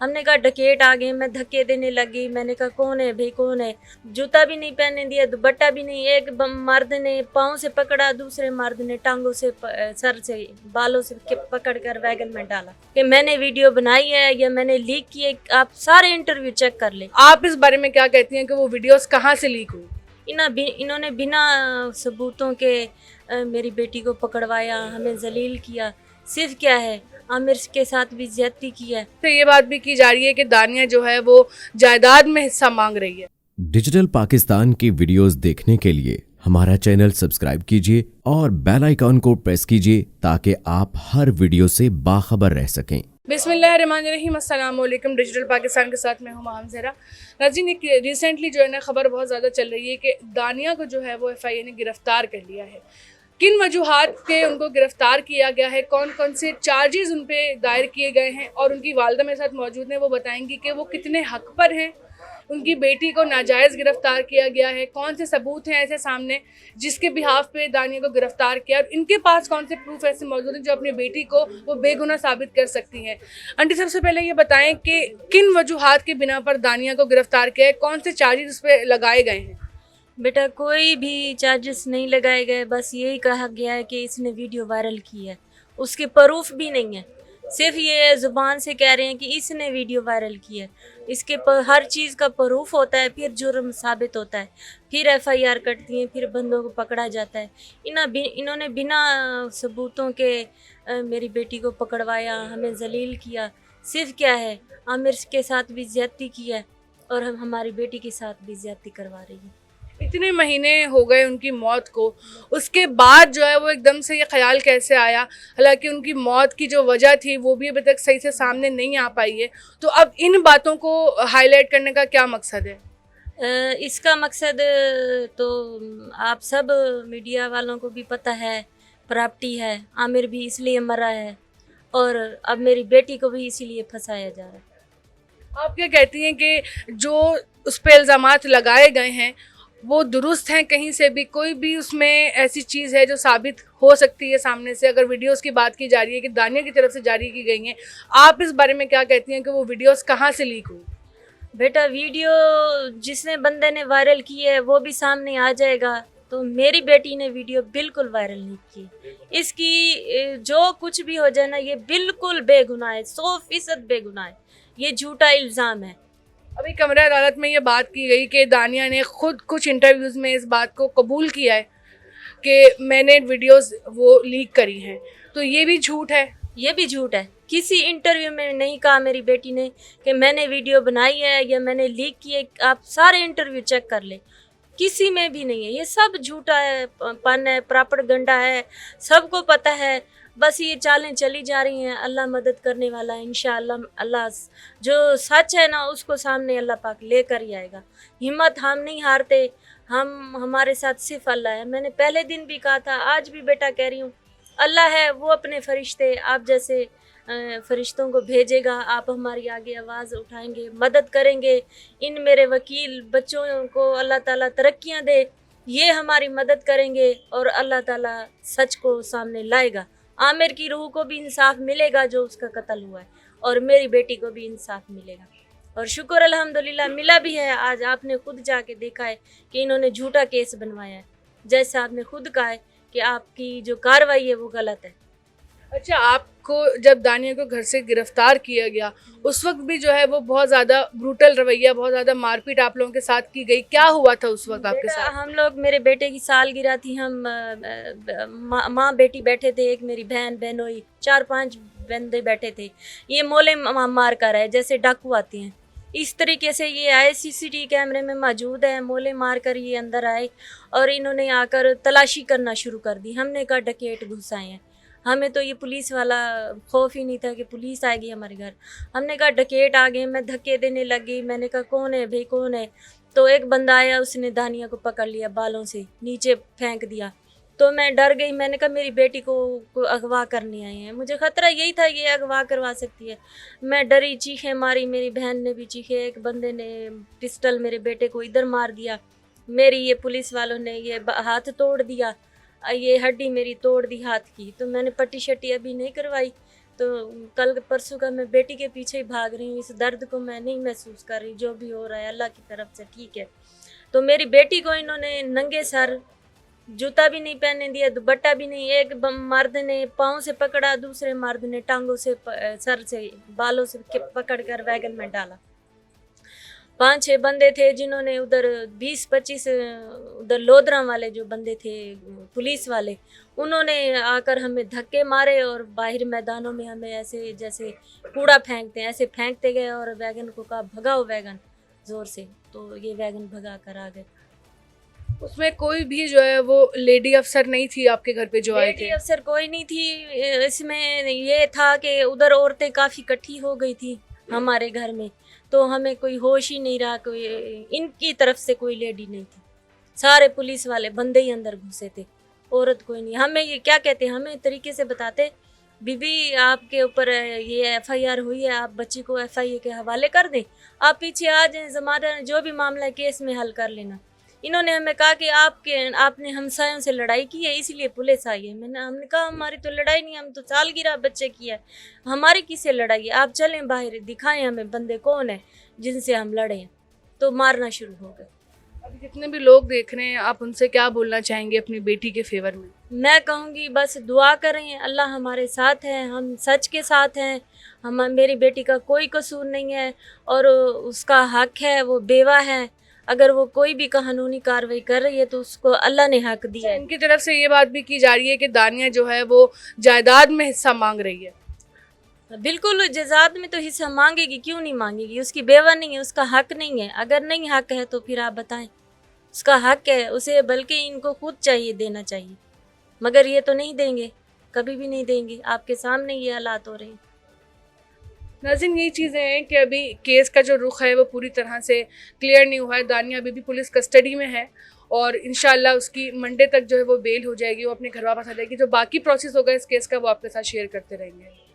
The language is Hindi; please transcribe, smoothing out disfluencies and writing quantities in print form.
हमने कहा डकैत आ गए, मैं धक्के देने लगी। मैंने कहा कौन है भाई, कौन है? जूता भी नहीं पहनने दिया, दुपट्टा भी नहीं। एक मर्द ने पाँव से पकड़ा, दूसरे मर्द ने टांगों से सर से बालों से पकड़ कर वैगन में डाला कि मैंने वीडियो बनाई है या मैंने लीक की है। आप सारे इंटरव्यू चेक कर ले। आप इस बारे में क्या कहती हैं कि वो वीडियोस कहाँ से लीक हुई? इन्होंने बिना सबूतों के मेरी बेटी को पकड़वाया, हमें जलील किया। सिर्फ क्या है, आमिर के साथ भी ज्यादती की है। तो ये बात भी की जा रही है कि दानिया जो है वो जायदाद में हिस्सा मांग रही है। डिजिटल पाकिस्तान की वीडियोस देखने के लिए हमारा चैनल सब्सक्राइब कीजिए और बेल आइकॉन को प्रेस कीजिए ताकि आप हर वीडियो से बाखबर रह सकें। बिस्मिल्लाहिर्रहमानिर्रहीम, अस्सलाम वालेकुम। डिजिटल पाकिस्तान के साथ मैं हूँ माम ज़हरा। नाज़रीन, एक रिसेंटली जो है ना खबर बहुत ज़्यादा चल रही है कि दानिया को जो है वो FIA ने गिरफ़्तार कर लिया है। किन वजूहात के उनको गिरफ़्तार किया गया है, कौन कौन से चार्जेस उन पे दायर किए गए हैं, और उनकी वालदा मेरे साथ मौजूद हैं, वो बताएंगी कि वो कितने हक़ पर हैं। उनकी बेटी को नाजायज़ गिरफ़्तार किया गया है, कौन से सबूत हैं ऐसे सामने जिसके बिहाफ पे दानिया को गिरफ़्तार किया, और इनके पास कौन से प्रूफ ऐसे मौजूद हैं जो अपनी बेटी को वो बेगुनाह साबित कर सकती हैं। आंटी, सबसे पहले ये बताएं कि किन वजूहात के बिना पर दानिया को गिरफ़्तार किया है, कौन से चार्जेस उस पर लगाए गए हैं? बेटा, कोई भी चार्जेस नहीं लगाए गए, बस यही कहा गया है कि इसने वीडियो वायरल की है। उसके प्रूफ भी नहीं है, सिर्फ ये ज़ुबान से कह रहे हैं कि इसने वीडियो वायरल की है। इसके हर चीज़ का प्रूफ होता है, फिर जुर्म साबित होता है, फिर FIR कटती हैं, फिर बंदों को पकड़ा जाता है। इन्होंने बिना सबूतों के मेरी बेटी को पकड़वाया, हमें जलील किया। सिर्फ क्या है, आमिर के साथ भी ज्यादती की है और हम हमारी बेटी के साथ भी ज्यादती करवा रही है। इतने महीने हो गए उनकी मौत को, उसके बाद जो है वो एकदम से ये ख्याल कैसे आया? हालांकि उनकी मौत की जो वजह थी वो भी अभी तक सही से सामने नहीं आ पाई है। तो अब इन बातों को हाईलाइट करने का क्या मकसद है? इसका मकसद तो आप सब मीडिया वालों को भी पता है, प्रॉपर्टी है। आमिर भी इसलिए मरा है और अब मेरी बेटी को भी इसीलिए फंसाया जा रहा है। आप क्या कहती हैं कि जो उस पर इल्ज़ामात लगाए गए हैं वो दुरुस्त हैं? कहीं से भी कोई भी उसमें ऐसी चीज़ है जो साबित हो सकती है सामने से? अगर वीडियोस की बात की जा रही है कि दानिया की तरफ से जारी की गई हैं, आप इस बारे में क्या कहती हैं कि वो वीडियोस कहाँ से लीक हुई? बेटा, वीडियो जिसने बंदे ने वायरल की है वो भी सामने आ जाएगा। तो मेरी बेटी ने वीडियो बिल्कुल वायरल नहीं की। इसकी जो कुछ भी हो जाए ना, ये बिल्कुल बेगुनाह है, 100% बेगुनाह है। ये झूठा इल्ज़ाम है। अभी कमरा अदालत में ये बात की गई कि दानिया ने खुद कुछ इंटरव्यूज़ में इस बात को कबूल किया है कि मैंने वीडियोस वो लीक करी हैं। तो ये भी झूठ है? ये भी झूठ है। किसी इंटरव्यू में नहीं कहा मेरी बेटी ने कि मैंने वीडियो बनाई है या मैंने लीक की है। आप सारे इंटरव्यू चेक कर ले, किसी में भी नहीं है। ये सब झूठा है, पन है, प्रापगंडा है, सबको पता है। बस ये चालें चली जा रही हैं। अल्लाह मदद करने वाला है इंशाअल्लाह। अल्लाह जो सच है ना उसको सामने अल्लाह पाक लेकर ही आएगा। हिम्मत हम नहीं हारते, हमारे साथ सिर्फ अल्लाह है। मैंने पहले दिन भी कहा था, आज भी बेटा कह रही हूँ, अल्लाह है, वो अपने फरिश्ते आप जैसे फरिश्तों को भेजेगा। आप हमारी आगे आवाज़ उठाएंगे, मदद करेंगे। इन मेरे वकील बच्चों को अल्लाह ताला तरक्कियां दे, ये हमारी मदद करेंगे और अल्लाह ताला सच को सामने लाएगा। आमिर की रूह को भी इंसाफ मिलेगा जो उसका कत्ल हुआ है, और मेरी बेटी को भी इंसाफ मिलेगा। और शुक्र अल्हम्दुलिल्लाह मिला भी है। आज आपने खुद जाके देखा है कि इन्होंने झूठा केस बनवाया है। जैसा आपने खुद कहा है कि आपकी जो कार्रवाई है वो गलत है। अच्छा, आपको जब दानिया को घर से गिरफ्तार किया गया उस वक्त भी जो है वो बहुत ज़्यादा ब्रूटल रवैया, बहुत ज़्यादा मारपीट आप लोगों के साथ की गई, क्या हुआ था उस वक्त आपके साथ? हम लोग, मेरे बेटे की सालगिरह थी, हम माँ बेटी बैठे थे, एक मेरी बहन बहनोई, 4-5 बंदे बैठे थे। ये मोले मार कर आए जैसे डाकू आते हैं, इस तरीके से ये आए। CCTV कैमरे में मौजूद है। मोले मार कर ये अंदर आए और इन्होंने आकर तलाशी करना शुरू कर दी। हमने कहा डकैत घुस आए हैं। हमें तो ये पुलिस वाला खौफ ही नहीं था कि पुलिस आएगी हमारे घर। हमने कहा डकैत आ गए, मैं धक्के देने लगी। मैंने कहा कौन है भाई, कौन है? तो एक बंदा आया, उसने दानिया को पकड़ लिया, बालों से नीचे फेंक दिया। तो मैं डर गई। मैंने कहा मेरी बेटी को अगवा करने आए हैं। मुझे ख़तरा यही था ये अगवा करवा सकती है। मैं डरी, चीखें मारी, मेरी बहन ने भी चीखे। एक बंदे ने पिस्टल मेरे बेटे को इधर मार दिया। मेरी ये पुलिस वालों ने ये हाथ तोड़ दिया, ये हड्डी मेरी तोड़ दी हाथ की। तो मैंने पट्टी शट्टी अभी नहीं करवाई। तो कल परसों का मैं बेटी के पीछे ही भाग रही हूँ। इस दर्द को मैं नहीं महसूस कर रही, जो भी हो रहा है अल्लाह की तरफ से ठीक है। तो मेरी बेटी को इन्होंने नंगे सर, जूता भी नहीं पहनने दिया, दुपट्टा भी नहीं। एक मर्द ने पाँव से पकड़ा, दूसरे मर्द ने टांगों से सर से, बालों से पकड़ कर वैगन में डाला। 5-6 बंदे थे जिन्होंने उधर 20-25 उधर लोधरा वाले जो बंदे थे पुलिस वाले, उन्होंने आकर हमें धक्के मारे और बाहर मैदानों में हमें ऐसे जैसे कूड़ा फेंकते हैं ऐसे फेंकते गए और वैगन को कहा भगाओ वैगन ज़ोर से, तो ये वैगन भगा कर आ गए। उसमें कोई भी जो है वो लेडी अफसर नहीं थी आपके घर पे जो आए लेडी थे? अफसर कोई नहीं थी। इसमें ये था कि उधर औरतें काफ़ी इकट्ठी हो गई थी हमारे घर में, तो हमें कोई होश ही नहीं रहा, कोई इनकी तरफ से कोई लेडी नहीं थी। सारे पुलिस वाले बंदे ही अंदर घुसे थे, औरत कोई नहीं। हमें ये क्या कहते, हमें तरीके से बताते, बीबी आपके ऊपर ये FIR हुई है, आप बच्ची को FIA के हवाले कर दें, आप पीछे आ जाएं, जमाना जो भी मामला है केस में हल कर लेना। इन्होंने हमें कहा कि आपने हमसायों से लड़ाई की है इसलिए पुलिस आई है। हमने कहा हमारी तो लड़ाई नहीं, हम तो सालगिरह बच्चे की है, हमारी किससे लड़ाई है, आप चलें बाहर, दिखाएं हमें बंदे कौन है जिनसे हम लड़े हैं। तो मारना शुरू हो गए। अभी जितने भी लोग देख रहे हैं, आप उनसे क्या बोलना चाहेंगे अपनी बेटी के फेवर में? मैं कहूँगी बस दुआ करें, अल्लाह हमारे साथ है, हम सच के साथ हैं। मेरी बेटी का कोई कसूर नहीं है और उसका हक है, वो बेवा है। अगर वो कोई भी कानूनी कार्रवाई कर रही है तो उसको अल्लाह ने हक दिया है। इनकी तरफ से ये बात भी की जा रही है कि दानिया जो है वो जायदाद में हिस्सा मांग रही है। बिल्कुल, जायदाद में तो हिस्सा मांगेगी, क्यों नहीं मांगेगी, उसकी बेवा नहीं है, उसका हक नहीं है। अगर नहीं हक है तो फिर आप बताएं, उसका हक है उसे, बल्कि इनको खुद चाहिए, देना चाहिए, मगर ये तो नहीं देंगे, कभी भी नहीं देंगे। आपके सामने ये हालात हो रहे हैं। नाज़रीन, यही चीज़ें हैं कि अभी केस का जो रुख है वो पूरी तरह से क्लियर नहीं हुआ है। दानिया अभी भी पुलिस कस्टडी में है और इंशाल्लाह उसकी मंडे तक जो है वो बेल हो जाएगी, वो अपने घर वापस आ जाएगी। जो बाकी प्रोसेस होगा इस केस का वो आपके साथ शेयर करते रहेंगे।